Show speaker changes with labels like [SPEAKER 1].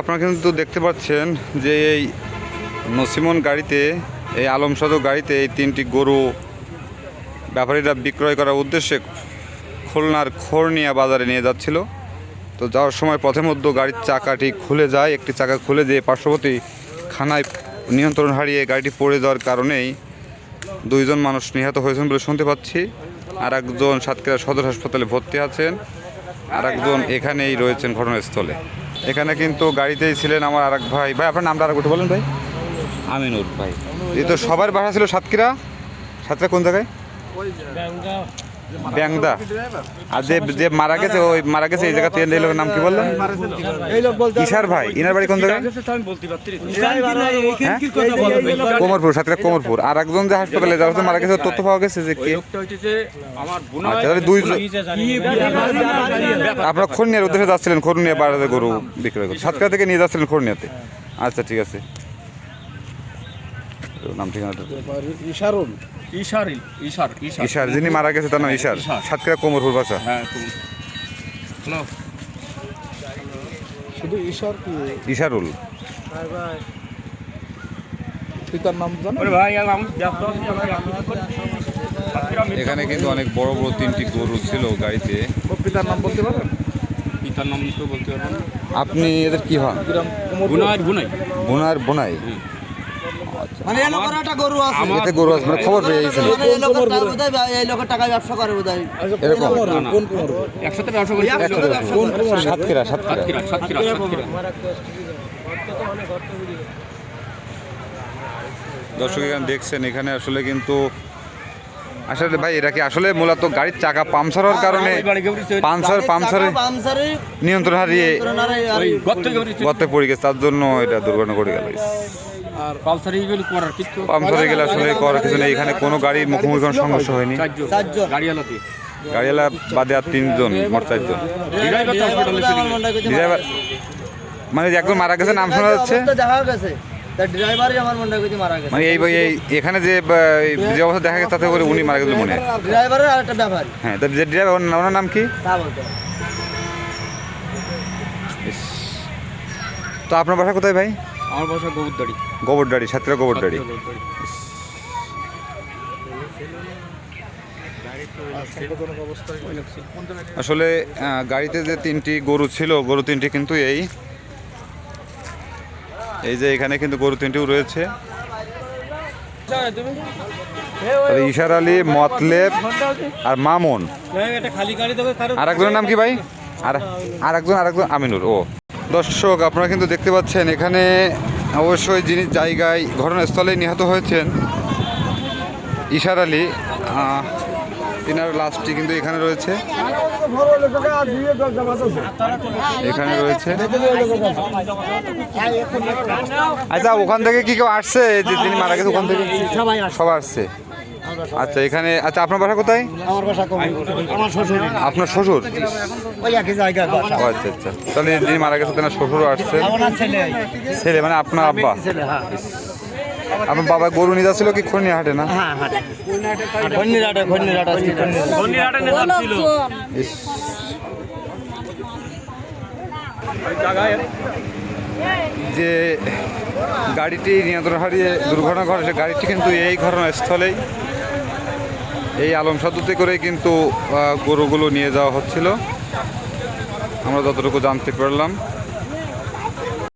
[SPEAKER 1] আপনারা কিন্তু দেখতে পাচ্ছেন যে এই নসিমন গাড়িতে, এই আলম সদর গাড়িতে এই তিনটি গরু ব্যাপারীরা বিক্রয় করার উদ্দেশ্যে খুলনার খোরনিয়া বাজারে নিয়ে যাচ্ছিল। তো যাওয়ার সময় পথের মধ্যে গাড়ির চাকাটি খুলে যায়, একটি চাকা খুলে যেয়ে পার্শ্ববর্তী খানায় নিয়ন্ত্রণ হারিয়ে গাড়িটি পড়ে যাওয়ার কারণেই দুইজন মানুষ নিহত হয়েছেন বলে শুনতে পাচ্ছি। আর একজন সাতক্ষীরা সদর হাসপাতালে ভর্তি আছেন, আর একজন এখানেই রয়েছেন ঘটনাস্থলে। এখানে কিন্তু গাড়িতেই ছিলেন আমার আরেক ভাই। ভাই আপনার নামটা আর একটু বলেন ভাই।
[SPEAKER 2] আমিনুর ভাই।
[SPEAKER 1] এই তো সবার বাসা ছিল সাতক্ষীরা। সাতক্ষীরা কোন জায়গায়? ব্যাংদা। আর যে যে মারা গেছে, ওই মারা গেছে এই জায়গাতে এই লোকের নাম কি বললেন? ইশার ভাই। ইনার বাড়ি কোন জায়গায়? কোমরপুর, সাতক্ষীরা কোমরপুর। আর একজন যে হাসপাতালে যারা মারা গেছে তথ্য পাওয়া গেছে যে কে? দুইজন। আপনারা খোরনিয়ার উদ্দেশ্যে যাচ্ছিলেন, খোরনিয়া বাজারে গরু বিক্রয় করতে, সাতক্ষীরা থেকে নিয়ে যাচ্ছিলেন খোরনিয়াতে। আচ্ছা ঠিক আছে। নাম ঠিকানাটা? ইশার, যিনি মারা গেছে তার নাম ইশার, সাতক্ষীরা কোমরপুর বাসা।
[SPEAKER 3] শুধু ঈশ্বর কি
[SPEAKER 1] ইশারুল।
[SPEAKER 3] পিতার নাম জানেন?
[SPEAKER 1] এখানে কিন্তু অনেক বড় বড় তিনটি গরু ছিল গাড়িতে।
[SPEAKER 3] পিতার নাম বলতে পারবেন?
[SPEAKER 2] পিতার নাম তো বলতে পারবেন।
[SPEAKER 1] আপনি এদের কি হন? বোনার বোনাই।
[SPEAKER 4] মানে এই লোকের একটা গরু আছে,
[SPEAKER 1] এতে গরু আছে, মানে খবর পেয়েছেন?
[SPEAKER 4] মানে এই লোকের টাকা বোধহয়, এই লোকের টাকা ব্যবসা করে বোধহয়।
[SPEAKER 1] এরকম
[SPEAKER 3] কোন কোন
[SPEAKER 2] একসাথে ব্যবসা করি।
[SPEAKER 1] সাতক্ষীরা, সাতক্ষীরা। দর্শক এখানে দেখছেন, এখানে আসলে কিন্তু আসলে ভাই এরা কি আসলে মূলত গাড়ির চাকা পাংচার হওয়ার কারণে পাংচারে নিয়ন্ত্রণ হারিয়ে গর্তে পড়ে গেছে, তার জন্য এটা দুর্ঘটনা ঘটে গেল। পাংচারে গেলে আসলে করার কিছু নেই। এখানে কোনো গাড়ির মুখোমুখি কোনো সমস্যা হয়নি। গাড়িওয়ালা বাদে আর তিনজন, মোট চারজন। ড্রাইভার মানে একজন মারা গেছে, নাম শোনা যাচ্ছে। মানে এই এখানে যে অবস্থা দেখা গেছে তাতে করে উনি মারা গেছিল মনে হয়।
[SPEAKER 4] ড্রাইভারের আরেকটা ব্যাপার।
[SPEAKER 1] হ্যাঁ, যে ড্রাইভার ওনার নাম কি? তো আপনার বাসা কোথায় ভাই?
[SPEAKER 2] আমার বাসা গোবরদাড়ি।
[SPEAKER 1] গোবরদাড়ি, সাতক্ষীরা গোবরদাড়ি। আসলে গাড়িতে যে তিনটি গরু ছিল, গরু তিনটি কিন্তু এই যে এখানে কিন্তু গরু তিনটিও রয়েছে। ইশার আলী, মতলেব আর মামুন। আর একজনের নাম কি ভাই? আর একজন আমিনুর। ও দর্শক আপনারা কিন্তু দেখতে পাচ্ছেন এখানে অবশ্যই যিনি জায়গায় ঘটনাস্থলে নিহত হয়েছেন ইশার আলী, তিনার লাশটি কিন্তু এখানে রয়েছে। এখানে রয়েছে। আচ্ছা, ওখান থেকে কি কেউ আসছে যে যিনি মারা গেছে? ওখান থেকে সবাই আসছে। আচ্ছা এখানে, আচ্ছা আপনার বাসা কোথায়?
[SPEAKER 4] আমার বাসা আমার শ্বশুর।
[SPEAKER 1] আপনার শ্বশুর?
[SPEAKER 4] ওই একই জায়গায় বাসা।
[SPEAKER 1] আচ্ছা আচ্ছা, তাহলে যিনি মারা গেছে তার শ্বশুরও আসছে।
[SPEAKER 4] আমার
[SPEAKER 1] ছেলে মানে আপনার আব্বা? আপনার বাবা গরু নিয়ে যাচ্ছিল কি খোরনিয়া হাটে? না, যে গাড়িটি নিয়ন্ত্রণ হারিয়ে দুর্ঘটনা ঘটেছে, গাড়িটি কিন্তু এই ঘটনাস্থলেই এই আলম সদরতে করেই কিন্তু গরুগুলো নিয়ে যাওয়া হচ্ছিল, আমরা যতটুকু জানতে পারলাম।